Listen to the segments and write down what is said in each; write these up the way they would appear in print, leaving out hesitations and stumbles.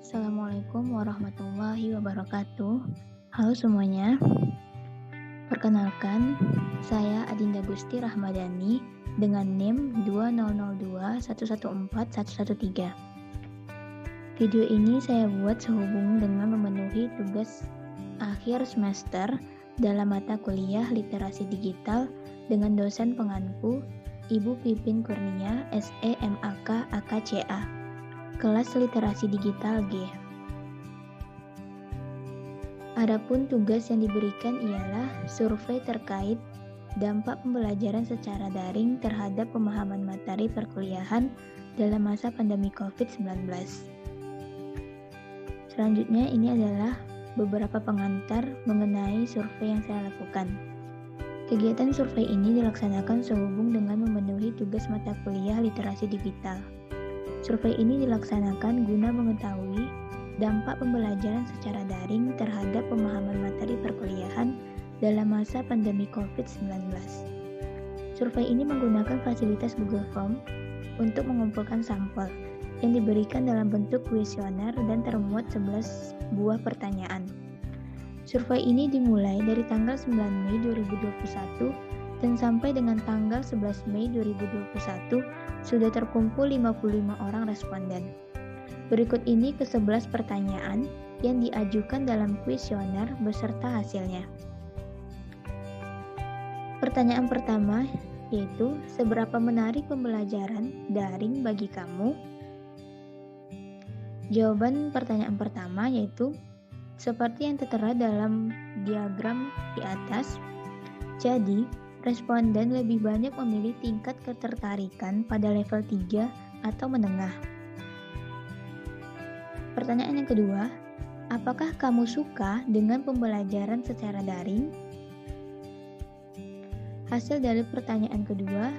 Assalamualaikum warahmatullahi wabarakatuh. Halo semuanya, perkenalkan saya Adinda Gusti Rahmadani dengan NIM 2002114113. Video ini saya buat sehubung dengan memenuhi tugas akhir semester dalam mata kuliah Literasi Digital dengan dosen pengampu Ibu Pipin Kurnia, SE MAK AKCA. Kelas Literasi Digital G. Adapun tugas yang diberikan ialah survei terkait dampak pembelajaran secara daring terhadap pemahaman materi perkuliahan dalam masa pandemi COVID-19. Selanjutnya ini adalah beberapa pengantar mengenai survei yang saya lakukan. Kegiatan survei ini dilaksanakan sehubung dengan memenuhi tugas mata kuliah Literasi Digital. Survei ini dilaksanakan guna mengetahui dampak pembelajaran secara daring terhadap pemahaman materi perkuliahan dalam masa pandemi COVID-19. Survei ini menggunakan fasilitas Google Form untuk mengumpulkan sampel yang diberikan dalam bentuk kuesioner dan termuat 11 buah pertanyaan. Survei ini dimulai dari tanggal 9 Mei 2021 dan sampai dengan tanggal 11 Mei 2021 sudah terkumpul 55 orang responden. Berikut ini ke-11 pertanyaan yang diajukan dalam kuesioner beserta hasilnya. Pertanyaan pertama yaitu, seberapa menarik pembelajaran daring bagi kamu? Jawaban pertanyaan pertama yaitu, seperti yang tertera dalam diagram di atas. Jadi, responden lebih banyak memilih tingkat ketertarikan pada level 3 atau menengah. Pertanyaan yang kedua, apakah kamu suka dengan pembelajaran secara daring? Hasil dari pertanyaan kedua,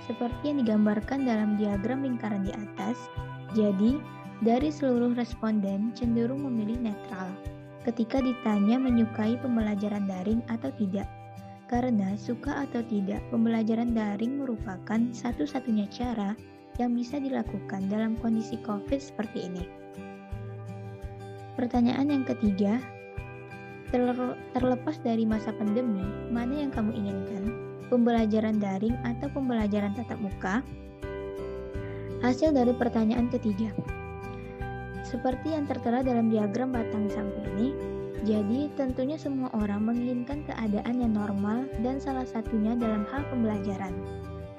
seperti yang digambarkan dalam diagram lingkaran di atas, jadi dari seluruh responden cenderung memilih netral ketika ditanya menyukai pembelajaran daring atau tidak. Karena suka atau tidak, pembelajaran daring merupakan satu-satunya cara yang bisa dilakukan dalam kondisi COVID seperti ini. Pertanyaan yang ketiga, terlepas dari masa pandemi, mana yang kamu inginkan? Pembelajaran daring atau pembelajaran tatap muka? Hasil dari pertanyaan ketiga, seperti yang tertera dalam diagram batang samping ini, jadi tentunya semua orang menginginkan keadaan yang normal dan salah satunya dalam hal pembelajaran.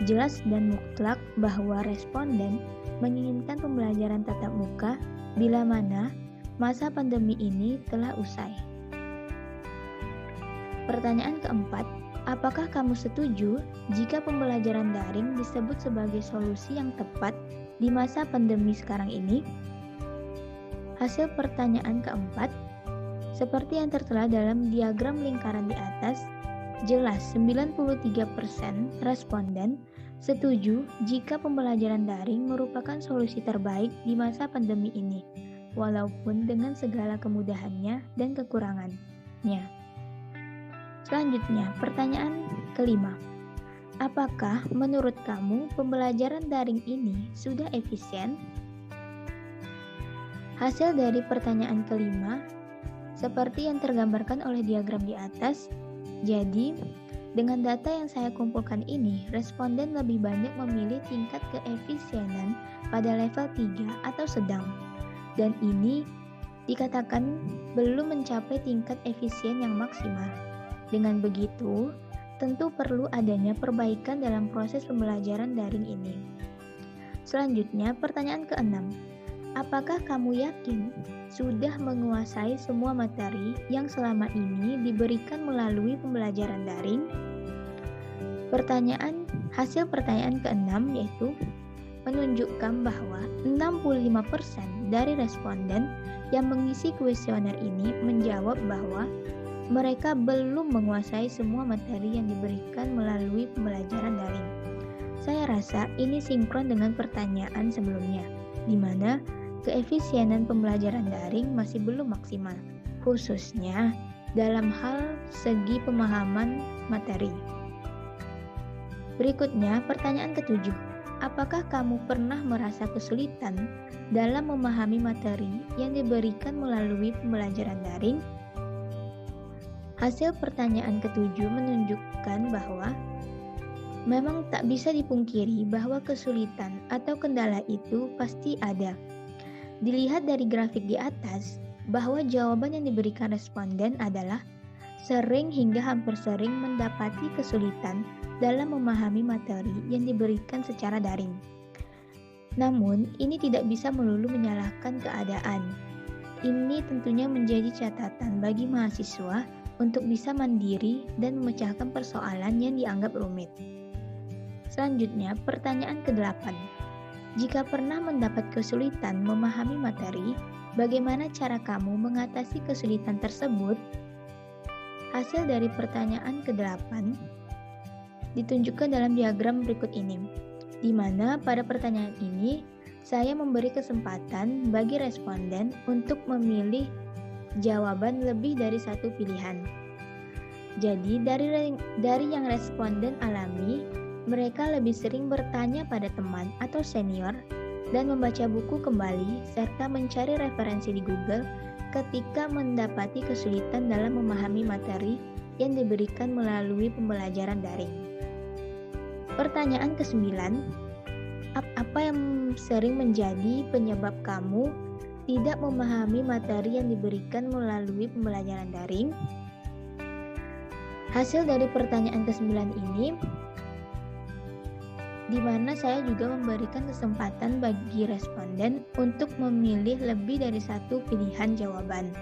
Jelas dan mutlak bahwa responden menginginkan pembelajaran tatap muka bila mana masa pandemi ini telah usai. Pertanyaan keempat, apakah kamu setuju jika pembelajaran daring disebut sebagai solusi yang tepat di masa pandemi sekarang ini? Hasil pertanyaan keempat, seperti yang tertera dalam diagram lingkaran di atas, jelas 93% responden setuju jika pembelajaran daring merupakan solusi terbaik di masa pandemi ini, walaupun dengan segala kemudahannya dan kekurangannya. Selanjutnya, pertanyaan kelima. Apakah menurut kamu pembelajaran daring ini sudah efisien? Hasil dari pertanyaan kelima seperti yang tergambarkan oleh diagram di atas. Jadi, dengan data yang saya kumpulkan ini, responden lebih banyak memilih tingkat keefisienan pada level 3 atau sedang. Dan ini dikatakan belum mencapai tingkat efisien yang maksimal. Dengan begitu, tentu perlu adanya perbaikan dalam proses pembelajaran daring ini. Selanjutnya, pertanyaan keenam. Apakah kamu yakin sudah menguasai semua materi yang selama ini diberikan melalui pembelajaran daring? Hasil pertanyaan keenam yaitu menunjukkan bahwa 65% dari responden yang mengisi kuesioner ini menjawab bahwa mereka belum menguasai semua materi yang diberikan melalui pembelajaran daring. Saya rasa ini sinkron dengan pertanyaan sebelumnya, di mana keefisienan pembelajaran daring masih belum maksimal, khususnya dalam hal segi pemahaman materi. Berikutnya, pertanyaan ketujuh. apakah kamu pernah merasa kesulitan dalam memahami materi yang diberikan melalui pembelajaran daring? Hasil pertanyaan ketujuh menunjukkan bahwa memang tak bisa dipungkiri bahwa kesulitan atau kendala itu pasti ada. Dilihat dari grafik di atas, bahwa jawaban yang diberikan responden adalah sering hingga hampir sering mendapati kesulitan dalam memahami materi yang diberikan secara daring. Namun, ini tidak bisa melulu menyalahkan keadaan. Ini tentunya menjadi catatan bagi mahasiswa untuk bisa mandiri dan memecahkan persoalan yang dianggap rumit. Selanjutnya, pertanyaan ke-8. Jika pernah mendapat kesulitan memahami materi, bagaimana cara kamu mengatasi kesulitan tersebut? Hasil dari pertanyaan ke-8 ditunjukkan dalam diagram berikut ini, di mana pada pertanyaan ini saya memberi kesempatan bagi responden untuk memilih jawaban lebih dari satu pilihan. Jadi dari yang responden alami, mereka lebih sering bertanya pada teman atau senior dan membaca buku kembali serta mencari referensi di Google ketika mendapati kesulitan dalam memahami materi yang diberikan melalui pembelajaran daring. Pertanyaan ke-9, apa yang sering menjadi penyebab kamu tidak memahami materi yang diberikan melalui pembelajaran daring? Hasil dari pertanyaan ke-9 ini, di mana saya juga memberikan kesempatan bagi responden untuk memilih lebih dari satu pilihan jawaban.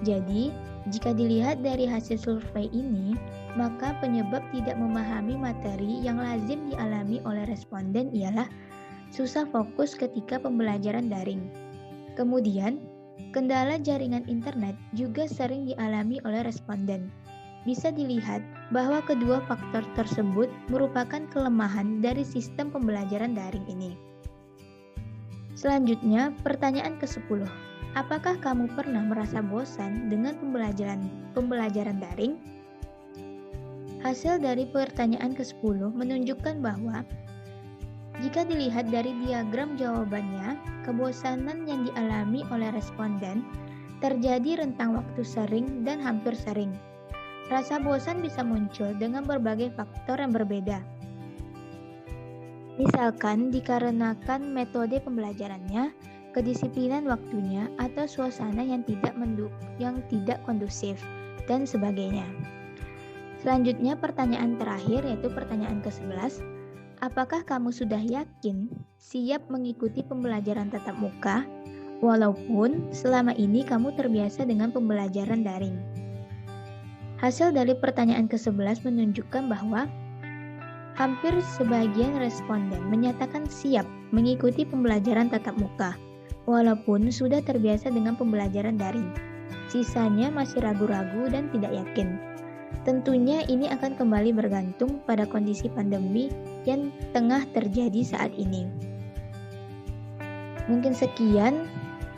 Jadi, jika dilihat dari hasil survei ini, maka penyebab tidak memahami materi yang lazim dialami oleh responden ialah susah fokus ketika pembelajaran daring. Kemudian, kendala jaringan internet juga sering dialami oleh responden. Bisa dilihat bahwa kedua faktor tersebut merupakan kelemahan dari sistem pembelajaran daring ini. Selanjutnya, pertanyaan ke-10. Apakah kamu pernah merasa bosan dengan pembelajaran daring? Hasil dari pertanyaan ke-10 menunjukkan bahwa jika dilihat dari diagram jawabannya, kebosanan yang dialami oleh responden terjadi rentang waktu sering dan hampir sering. Rasa bosan bisa muncul dengan berbagai faktor yang berbeda. Misalkan dikarenakan metode pembelajarannya, kedisiplinan waktunya, atau suasana yang tidak kondusif, dan sebagainya. Selanjutnya pertanyaan terakhir yaitu pertanyaan ke-11. Apakah kamu sudah yakin siap mengikuti pembelajaran tatap muka walaupun selama ini kamu terbiasa dengan pembelajaran daring? Hasil dari pertanyaan ke-11 menunjukkan bahwa hampir sebagian responden menyatakan siap mengikuti pembelajaran tatap muka walaupun sudah terbiasa dengan pembelajaran daring. Sisanya masih ragu-ragu dan tidak yakin. Tentunya ini akan kembali bergantung pada kondisi pandemi yang tengah terjadi saat ini. Mungkin sekian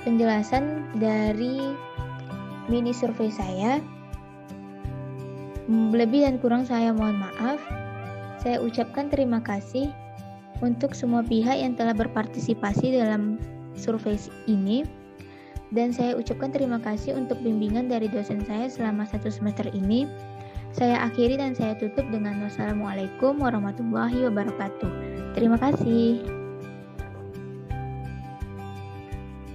penjelasan dari mini survei saya. Lebih dan kurang saya mohon maaf. Saya ucapkan terima kasih untuk semua pihak yang telah berpartisipasi dalam survei ini. Dan saya ucapkan terima kasih untuk bimbingan dari dosen saya selama 1 semester ini. Saya akhiri dan saya tutup dengan wassalamualaikum warahmatullahi wabarakatuh. Terima kasih.